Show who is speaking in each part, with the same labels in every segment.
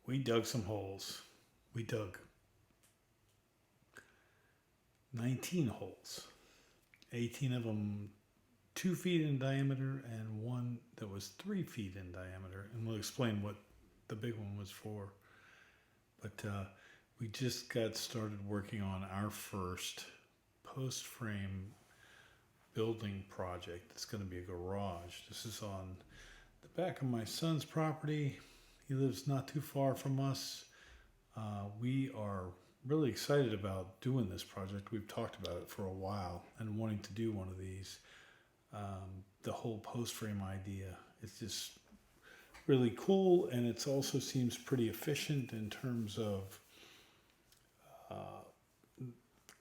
Speaker 1: We dug some holes. We dug 19 holes, 18 of them 2 feet in diameter and one that was 3 feet in diameter. And we'll explain what the big one was for. But we just got started working on our first post frame building project. It's going to be a garage. This is on the back of my son's property. He lives not too far from us. We are really excited about doing this project. We've talked about it for a while and wanting to do one of these. The whole post frame idea is just really cool, and it also seems pretty efficient in terms of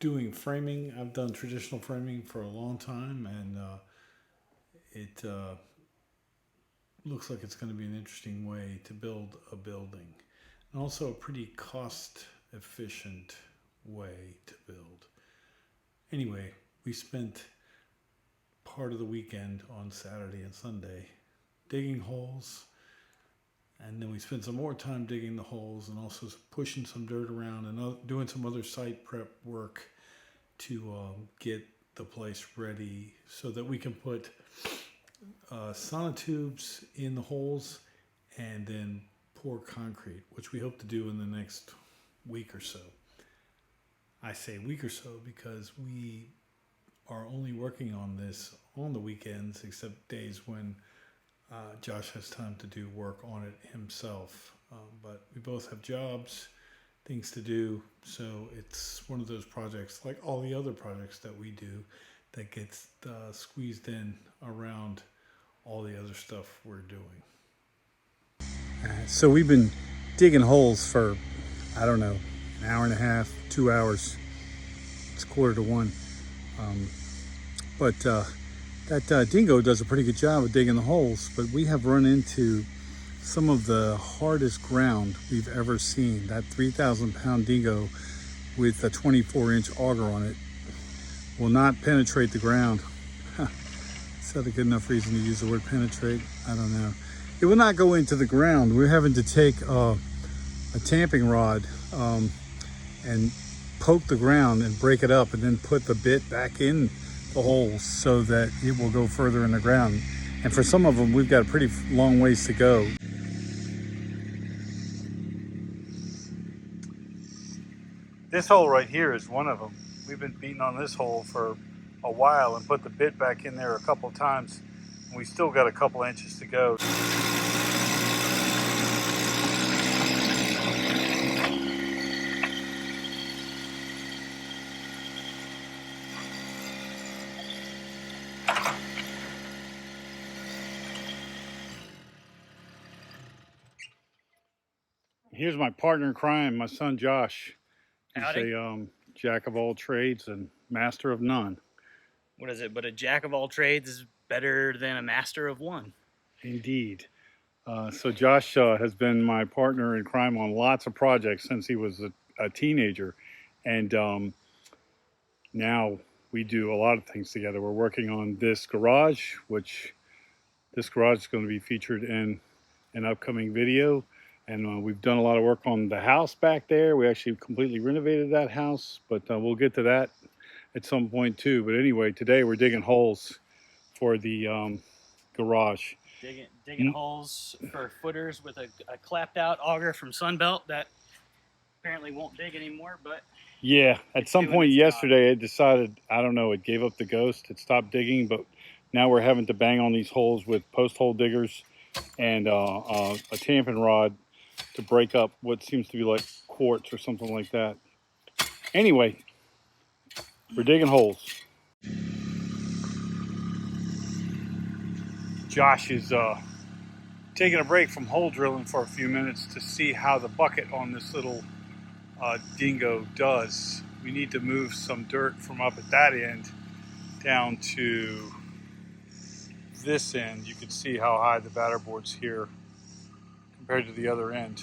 Speaker 1: doing framing. I've done traditional framing for a long time, and it looks like it's going to be an interesting way to build a building, and also a pretty cost efficient way to build. Anyway, we spent part of the weekend on Saturday and Sunday digging holes, and then we spent some more time digging the holes and also pushing some dirt around and doing some other site prep work to get the place ready so that we can put sonotubes in the holes and then pour concrete, which we hope to do in the next week or so. I say week or so because we are only working on this on the weekends, except days when Josh has time to do work on it himself. But we both have jobs, things to do, so it's one of those projects, like all the other projects that we do, that gets squeezed in around all the other stuff we're doing.
Speaker 2: So we've been digging holes for, I don't know, an hour and a half, 2 hours. It's 1:45. But that dingo does a pretty good job of digging the holes. But we have run into some of the hardest ground we've ever seen. That 3,000-pound dingo with a 24-inch auger on it will not penetrate the ground. Is that a good enough reason to use the word penetrate? I don't know. It will not go into the ground. We're having to take a tamping rod and poke the ground and break it up and then put the bit back in the holes so that it will go further in the ground. And for some of them, we've got a pretty long ways to go. This hole right here is one of them. We've been beating on this hole for a while and put the bit back in there a couple times. And we still got a couple inches to go. Here's my partner in crime, my son Josh. He's
Speaker 3: Howdy.
Speaker 2: a jack of all trades and master of none.
Speaker 3: What is it? But a jack of all trades is better than a master of one.
Speaker 2: Indeed. So Josh has been my partner in crime on lots of projects since he was a teenager. And now we do a lot of things together. We're working on this garage, which this garage is going to be featured in an upcoming video. And we've done a lot of work on the house back there. We actually completely renovated that house, but we'll get to that at some point too. But anyway, today we're digging holes for the garage.
Speaker 3: Digging holes for footers with a clapped out auger from Sunbelt that apparently won't dig anymore, but
Speaker 2: yeah, at some point yesterday it decided, I don't know, it gave up the ghost. It stopped digging, but now we're having to bang on these holes with post hole diggers and a tamping rod to break up what seems to be like quartz or something like that. Anyway, we're digging holes. Josh is taking a break from hole drilling for a few minutes to see how the bucket on this little dingo does. We need to move some dirt from up at that end down to this end. You can see how high the batter board's here compared to the other end.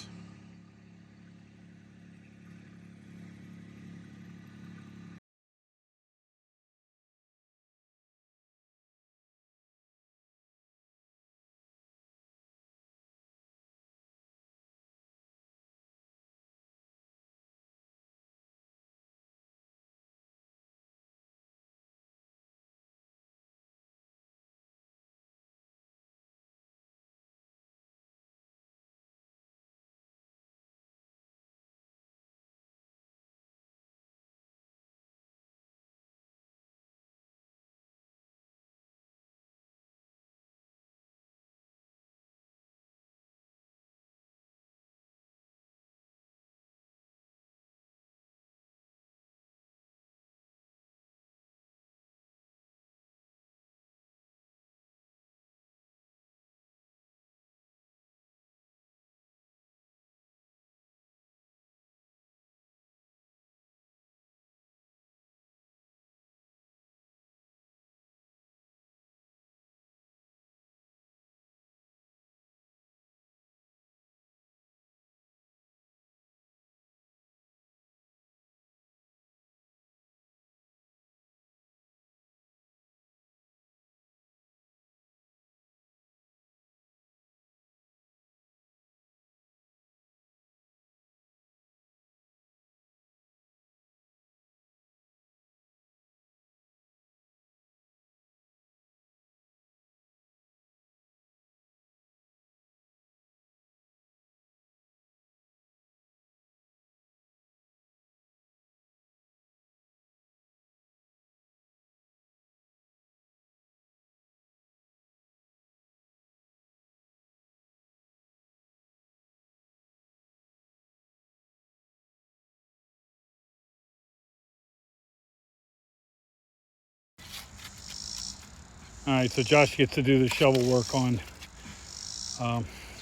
Speaker 2: All right, so Josh gets to do the shovel work on,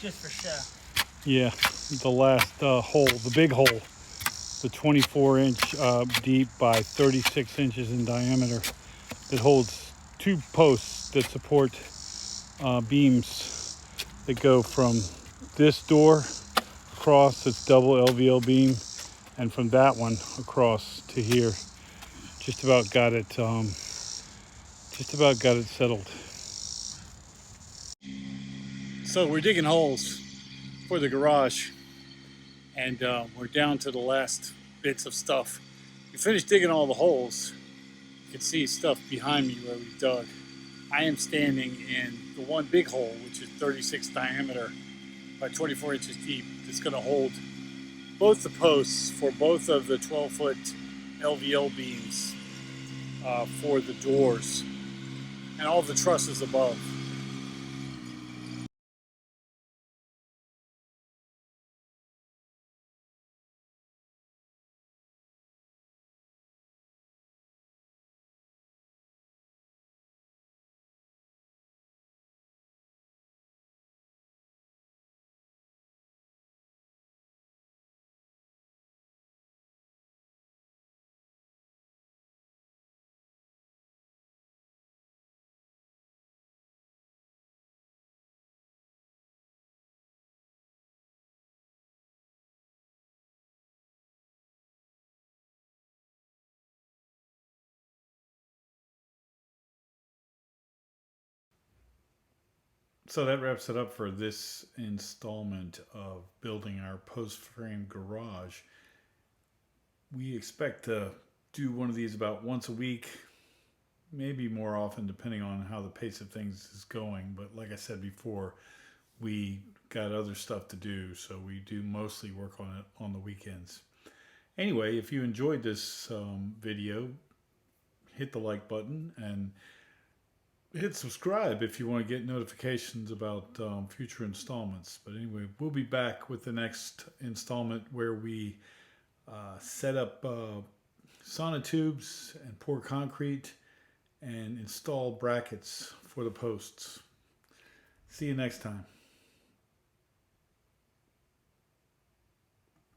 Speaker 3: Just for show.
Speaker 2: yeah, the last hole, the big hole, the 24-inch deep by 36 inches in diameter. It holds 2 posts that support beams that go from this door across, its double LVL beam, and from that one across to here. Just about got it settled. So we're digging holes for the garage, and we're down to the last bits of stuff. We finished digging all the holes. You can see stuff behind me where we dug. I am standing in the one big hole, which is 36 diameter by 24 inches deep. It's going to hold both the posts for both of the 12-foot LVL beams for the doors and all the trusses above.
Speaker 1: So that wraps it up for this installment of building our post frame garage. We expect to do one of these about once a week, maybe more often depending on how the pace of things is going. But like I said before, we got other stuff to do, so we do mostly work on it on the weekends. Anyway, if you enjoyed this video, hit the like button and hit subscribe if you want to get notifications about future installments. But anyway, we'll be back with the next installment where we set up sonotubes and pour concrete and install brackets for the posts. See you next time.